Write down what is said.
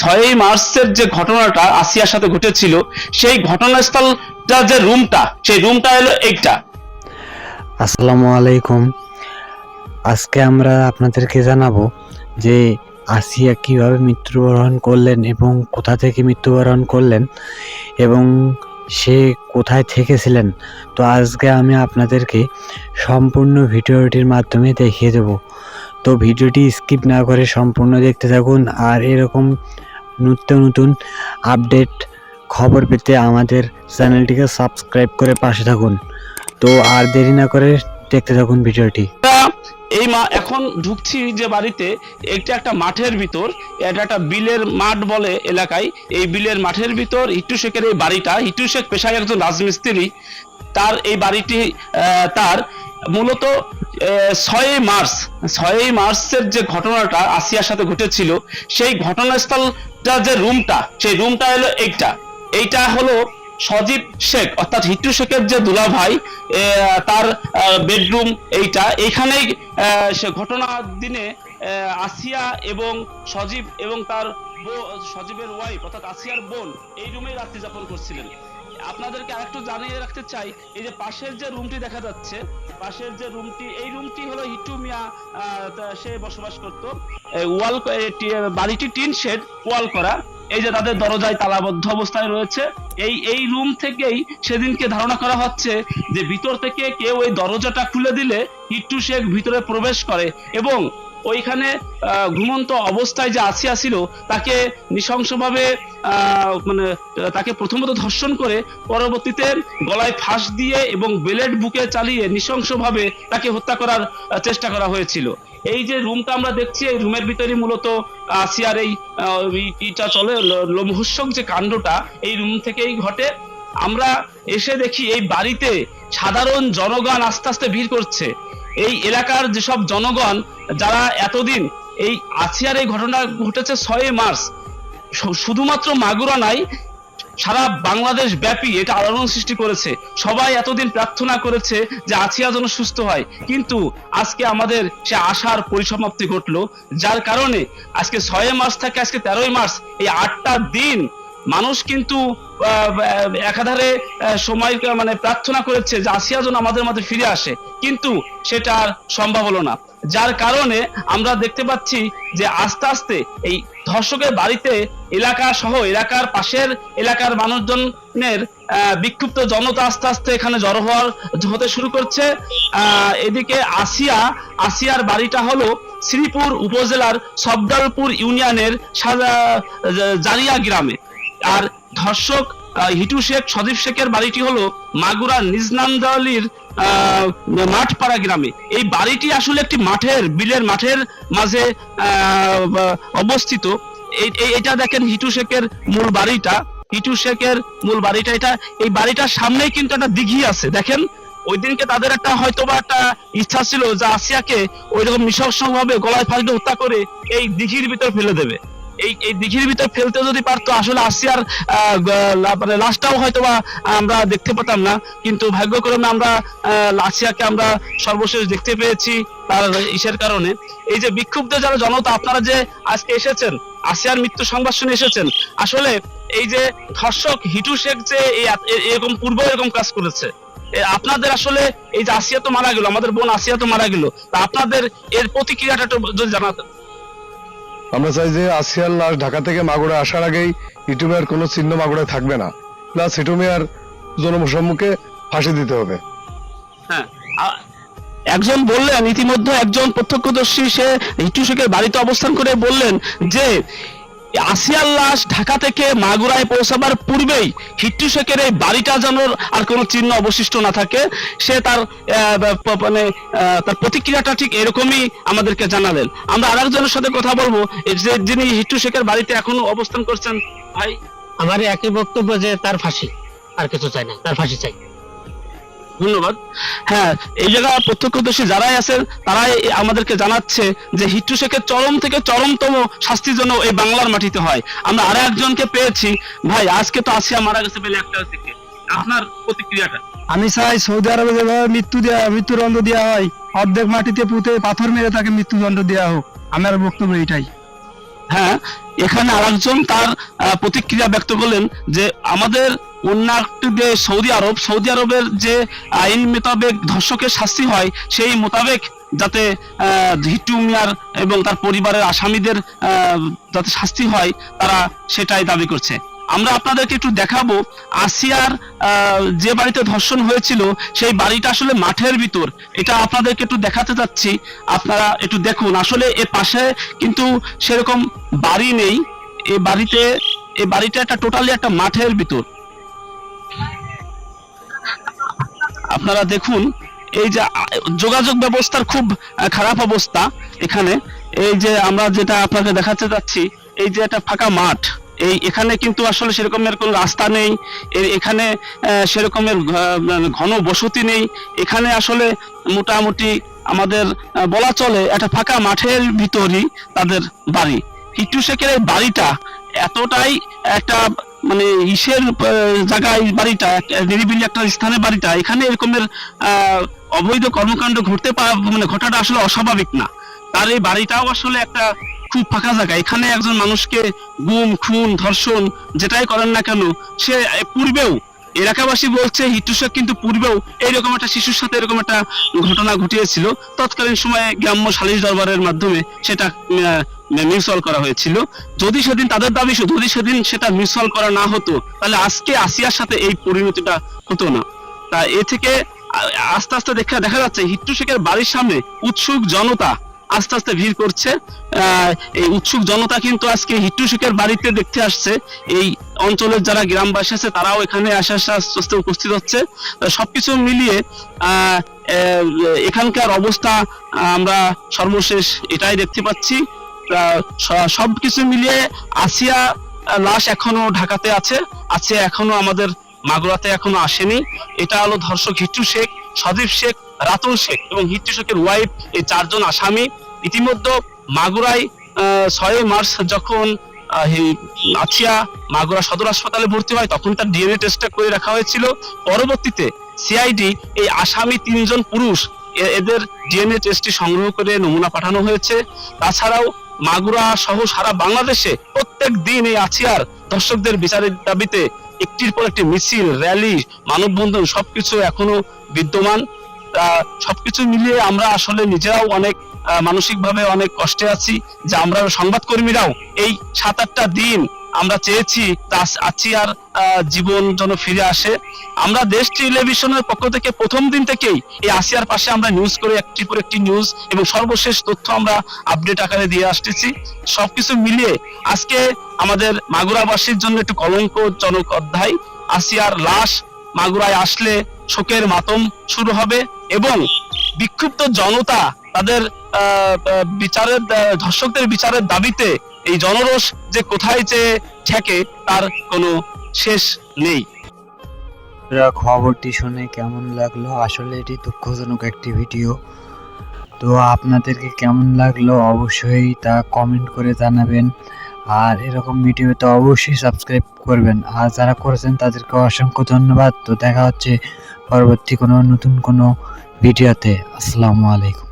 6ই মার্চের যে ঘটনাটা আসিয়ার সাথে ঘটেছিল, সেই ঘটনাস্থলটা যে রুমটা, সেই রুমটা হলো এইটা। আসসালামু আলাইকুম। আজকে আমরা আপনাদেরকে জানাবো যে আসিয়া কিভাবে মৃত্যুবরণ করলেন এবং কোথা থেকে মৃত্যুবরণ করলেন এবং সে কোথায় থেকেছিলেন। তো আজকে আমি আপনাদেরকে সম্পূর্ণ ভিডিওটির মাধ্যমে দেখিয়ে দেব। তো ভিডিওটি স্কিপ না করে সম্পূর্ণ দেখতে থাকুন, আর এরকম নতুন নতুন আপডেট খবর পেতে আমাদের চ্যানেলটিকে সাবস্ক্রাইব করে পাশে থাকুন। তো আর দেরি না করে দেখতে থাকুন ভিডিওটি। এখন ঢুকছি যে বাড়িতে, এটা একটা মাঠের ভিতর, এটা একটা বিলের মাঠ বলে এলাকায়। এই বিলের মাঠের ভিতর হিট্টু শেখের এই বাড়িটা। হিট্টু শেখ পেশায় একজন রাজমিস্ত্রি। তার এই বাড়িটি তার মূলত 6ই মার্চের যে ঘটনাটা আসিয়ার সাথে ঘটেছিল, সেই ঘটনাস্থলটা যে রুমটা, সেই রুমটা হলো এইটা। এইটা হলো সজীব শেখ অর্থাৎ হিট্টু শেখের যে দুলাভাই, তার বেডরুম এইটা। এইখানেই সে ঘটনার দিনে আসিয়া এবং সজীব এবং তার সজীবের ওয়াইফ অর্থাৎ আসিয়ার বোন এই রুমেই রাত্রি যাপন করছিলেন। আপনাদেরকে আরেকটু জানিয়ে রাখতে চাই, এই যে পাশের যে রুমটি দেখা যাচ্ছে, পাশের যে রুমটি, এই রুমটি হলো হিট্টু মিয়া সে বসবাস করত। ওয়াল, বাড়িটি টিন শেড, ওয়াল করা। এই যে তাদের দরজায় তালাবদ্ধ অবস্থায় রয়েছে। এই রুম থেকেই সেদিনকে ধারণা করা হচ্ছে যে ভিতর থেকে কেউ এই দরজাটা খুলে দিলে হিট্টু শেখ ভিতরে প্রবেশ করে এবং ওইখানে ঘুমন্ত অবস্থায় যে আসিয়া ছিল তাকে নৃশংসভাবে মানে তাকে প্রথমত ধর্ষণ করে পরবর্তীতে গলায় ফাঁস দিয়ে এবং ব্লেড বুকে চালিয়ে নৃশংসভাবে তাকে হত্যা করার চেষ্টা করা হয়েছিল। এই যে রুমটা আমরা দেখছি, এই রুমের ভিতরে মূলত আসিয়ার এই ইটা চলে। লোমহর্ষক যে কাণ্ডটা এই রুম থেকেই ঘটে। আমরা এসে দেখি এই বাড়িতে সাধারণ জনগণ আস্তে আস্তে ভিড় করছে। এই এলাকার যেসব জনগণ যারা এতদিন এই আসিয়ার এই ঘটনা ঘটেছে 6ই মার্চ, শুধুমাত্র মাগুরা নাই, সারা বাংলাদেশ ব্যাপী এটা আলোড়ন সৃষ্টি করেছে। সবাই এতদিন প্রার্থনা করেছে যে আসিয়া যেন সুস্থ হয়, কিন্তু আজকে আমাদের সে আশার পরিসমাপ্তি ঘটলো। যার কারণে আজকে 6ই মার্চ থেকে আজকে 13ই মার্চ, এই 8টা দিন মানুষ কিন্তু একাধারে সময় মানে প্রার্থনা করেছে যে আসিয়া যেন আমাদের মধ্যে ফিরে আসে, কিন্তু সেটা আর সম্ভব হলো না। যার কারণে আমরা দেখতে পাচ্ছি যে আস্তে আস্তে এই ধর্ষকের বাড়িতে এলাকা সহ এলাকার পাশের এলাকার মানুষজনের বিক্ষুব্ধ জনতা আস্তে আস্তে এখানে জড়ো হতে শুরু করছে। এদিকে আসিয়ার বাড়িটা হলো শ্রীপুর উপজেলার সবদালপুর ইউনিয়নের জারিয়া গ্রামে। আর ধর্ষক হিটু শেখ সজীব শেখের বাড়িটি হলো মাগুরা নিজনান্দালির মাঠপাড়া গ্রামে। এই বাড়িটি আসলে একটি বিলের মাঠের মাঝে অবস্থিত। এটা দেখেন হিটু শেখের মূল বাড়িটা। এটা, এই বাড়িটার সামনেই কিন্তু একটা দিঘি আছে। দেখেন, ওই দিনকে তাদের একটা হয়তোবা একটা ইচ্ছা ছিল যে আসিয়াকে ওইরকম নৃশংসভাবে গলায় ফাঁস দিয়ে হত্যা করে এই দিঘির ভিতর ফেলে দেবে। এই দিঘির ভিতর ফেলতে যদি পারতো, আসলে আসিয়ার মানে লাশটাও হয়তোবা আমরা দেখতে পেতাম না। কিন্তু ভাগ্যক্রমে আমরা আসিয়াকে আমরা সর্বশেষ দেখতে পেয়েছি তার ইসের কারণে। এই যে বিক্ষুব্ধ যারা জনতা, আপনারা যে আজকে এসেছেন আসিয়ার মৃত্যু সংবাদ শুনে এসেছেন, আসলে এই যে ধর্ষক হিটু শেখ যে এরকম পূর্বে এরকম কাজ করেছে, আপনাদের আসলে এই যে আসিয়া তো মারা গেল, আমাদের বোন আসিয়া তো মারা গেল, তা আপনাদের এর প্রতিক্রিয়াটা একটু যদি জানাতেন। আমরা চাই যে আসিয়ার লাশ ঢাকা থেকে মাগুরা আসার আগেই হিটু মিয়ার কোনো চিহ্ন মাগুরায় থাকবে না, প্লাস হিটু মিয়ার জনসম্মুখে ফাঁসি দিতে হবে। হ্যাঁ, একজন বললেন, ইতিমধ্যে একজন প্রত্যক্ষদর্শী সে হিটু শেখের বাড়িতে অবস্থান করে বললেন যে আসিয়ার লাশ ঢাকা থেকে মাগুরায় পৌঁছাবার পূর্বেই হিট্টু শেখের এই বাড়িটা যেন আর কোনো চিহ্ন অবশিষ্ট না থাকে। সে তার মানে তার প্রতিক্রিয়াটা ঠিক এরকমই আমাদেরকে জানালেন। আমরা আরেকজনের সাথে কথা বলবো, যে যিনি হিট্টু শেখের বাড়িতে এখনো অবস্থান করছেন। ভাই, আমার একই বক্তব্য যে তার ফাঁসি, আর কিছু চাই না, তার ফাঁসি চাই। ধন্যবাদ। হ্যাঁ, এই জায়গায় প্রত্যক্ষদর্শী যারাই আছেন তারাই আমাদেরকে জানাচ্ছে যে হিট্টু শেখের চরম থেকে চরমতম শাস্তির জন্য এই বাংলার মাটিতে হয়। আমরা আরো একজনকে পেয়েছি। ভাই, আজকে তো আসিয়া মারা গেছে বেলা 1টা থেকে, আপনার প্রতিক্রিয়াটা? আমি চাই সৌদি আরবে যেভাবে মৃত্যুদণ্ড দেওয়া হয়, অর্ধেক মাটিতে পুঁতে পাথর মেরে তাকে মৃত্যুদণ্ড দেওয়া হোক। আমার বক্তব্য এটাই। হ্যাঁ, এখানে আরেকজন তার প্রতিক্রিয়া ব্যক্ত করলেন যে আমাদের অন্য একটি দেশ সৌদি আরবের যে আইন মোতাবেক ধর্ষকের শাস্তি হয় সেই মোতাবেক যাতে হিট্টু মিয়ার এবং তার পরিবারের আসামিদের যাতে শাস্তি হয়, তারা সেটাই দাবি করছে। আমরা আপনাদেরকে একটু দেখাবো আসিয়ার যে বাড়িতে ধর্ষণ হয়েছিল সেই বাড়িটা আসলে মাঠের ভিতর, এটা আপনাদেরকে একটু দেখাতে যাচ্ছি, আপনারা একটু দেখুন। আসলে এর পাশে কিন্তু সেরকম বাড়ি নেই, এই বাড়িটা একটা টোটালি একটা মাঠের ভিতর। আপনারা দেখুন এই যে যোগাযোগ ব্যবস্থার খুব খারাপ অবস্থা এখানে। এই যে আমরা যেটা আপনাকে দেখাতে যাচ্ছি, এই যে একটা ফাঁকা মাঠ, এখানে কিন্তু আসলে সেরকমের কোনো রাস্তা নেই, এখানে সেরকমের ঘন বসতি নেই, এখানে আসলে মোটামুটি আমাদের বলা চলে একটা ফাঁকা মাঠের ভিতরই তাদের বাড়ি। হিট্টু শেখের এই বাড়িটা এতটাই একটা মানে ইসের জায়গায়, বাড়িটা নিরিবিলি একটা স্থানে বাড়িটা, এখানে এরকমের অবৈধ কর্মকাণ্ড ঘটাটা আসলে অস্বাভাবিক না। তার এই বাড়িটাও আসলে একটা খুব ফাঁকা জায়গা, এখানে একজন মানুষকে গুম খুন ধর্ষণ যেটাই করেন না কেন, সে পূর্বেও এলাকাবাসী বলছে হিট্টু শেখ কিন্তু পূর্বেও এইরকম একটা শিশুর সাথে এরকম একটা ঘটনা ঘটিয়েছিল। তৎকালীন সময়ে গ্রাম্য সালিশ দরবারের মাধ্যমে সেটা মিউচুয়াল করা হয়েছিল। যদি সেদিন তাদের দাবি, যদি সেদিন সেটা মিউচুয়াল করা না হতো তাহলে আজকে আসিয়ার সাথে এই পরিণতিটা হতো না। তা এ থেকে আস্তে আস্তে দেখা যাচ্ছে হিট্টু শেখের বাড়ির সামনে উৎসুক জনতা আস্তে আস্তে ভিড় করছে। এই উৎসুক জনতা কিন্তু আজকে হিট্টু শেখের বাড়িতে দেখতে আসছে। এই অঞ্চলের যারা গ্রামবাসী আছে তারাও এখানে আস্তে আস্তে উপস্থিত হচ্ছে। সবকিছু মিলিয়ে এখানকার অবস্থা আমরা সর্বশেষ এটাই দেখতে পাচ্ছি। সবকিছু মিলিয়ে আসিয়া লাশ এখনো ঢাকাতে আছে, এখনো আমাদের মাগুরাতে এখনো আসেনি। এটা হলো ধর্ষক হিট্টু শেখ, সজীব শেখ, রাতুল শেখ এবং হিট্টু শেখের ওয়াইফ, এই 4 জন আসামি। ইতিমধ্যে মাগুরায় 6 মার্চ যখন আছিয়া মাগুরা সদর হাসপাতালে ভর্তি হয় তখন তার ডিএনএ টেস্টটা করে রাখা হয়েছিল। পরবর্তীতে সিআইডি এই আসামি 3 জন পুরুষ এদের ডিএনএ টেস্টটি সংগ্রহ করে নমুনা পাঠানো হয়েছে। তাছাড়াও মাগুরা সহ সারা বাংলাদেশে প্রত্যেক দিন এই আছিয়ার দর্শকদের বিচারের দাবিতে একটির পর একটি মিছিল, র্যালি, মানববন্ধন সবকিছু এখনো বিদ্যমান। সবকিছু মিলিয়ে আমরা আসলে নিজেরাও অনেক মানসিকভাবে অনেক কষ্টে আছি যে আমরা সংবাদকর্মীরাও এই 7-8টা দিন আমরা চেয়েছি আছিয়ার জীবন যেন ফিরে আসে। আমরা দেশ টেলিভিশনের পক্ষ থেকে প্রথম দিন থেকেই এই আসিয়ার পাশে আমরা নিউজ করে একটি পর একটি নিউজ এবং সর্বশেষ তথ্য আমরা আপডেট আকারে দিয়ে আসতেছি। সবকিছু মিলিয়ে আজকে আমাদের মাগুরাবাসীর জন্য একটু কলঙ্কজনক অধ্যায়। আসিয়ার লাশ মাগুরায় আসলে শোকের মাতম শুরু হবে এবং বিক্ষুব্ধ জনতা তাদের ধর্ষকদের বিচারের দাবিতে এই জনরোষ যে কোথায় যে ঠেকে তার কোনো শেষ নেই। খবরটি শুনে কেমন লাগলো? আসলে এটি দুঃখজনক একটি ভিডিও। তো আপনাদেরকে কেমন লাগলো অবশ্যই তা কমেন্ট করে জানাবেন, আর এরকম ভিডিও তো অবশ্যই সাবস্ক্রাইব করবেন, আর যারা করেছেন তাদেরকে অসংখ্য ধন্যবাদ। তো দেখা হচ্ছে পরবর্তী কোনো নতুন কোনো ভিডিওতে। আসসালামু আলাইকুম।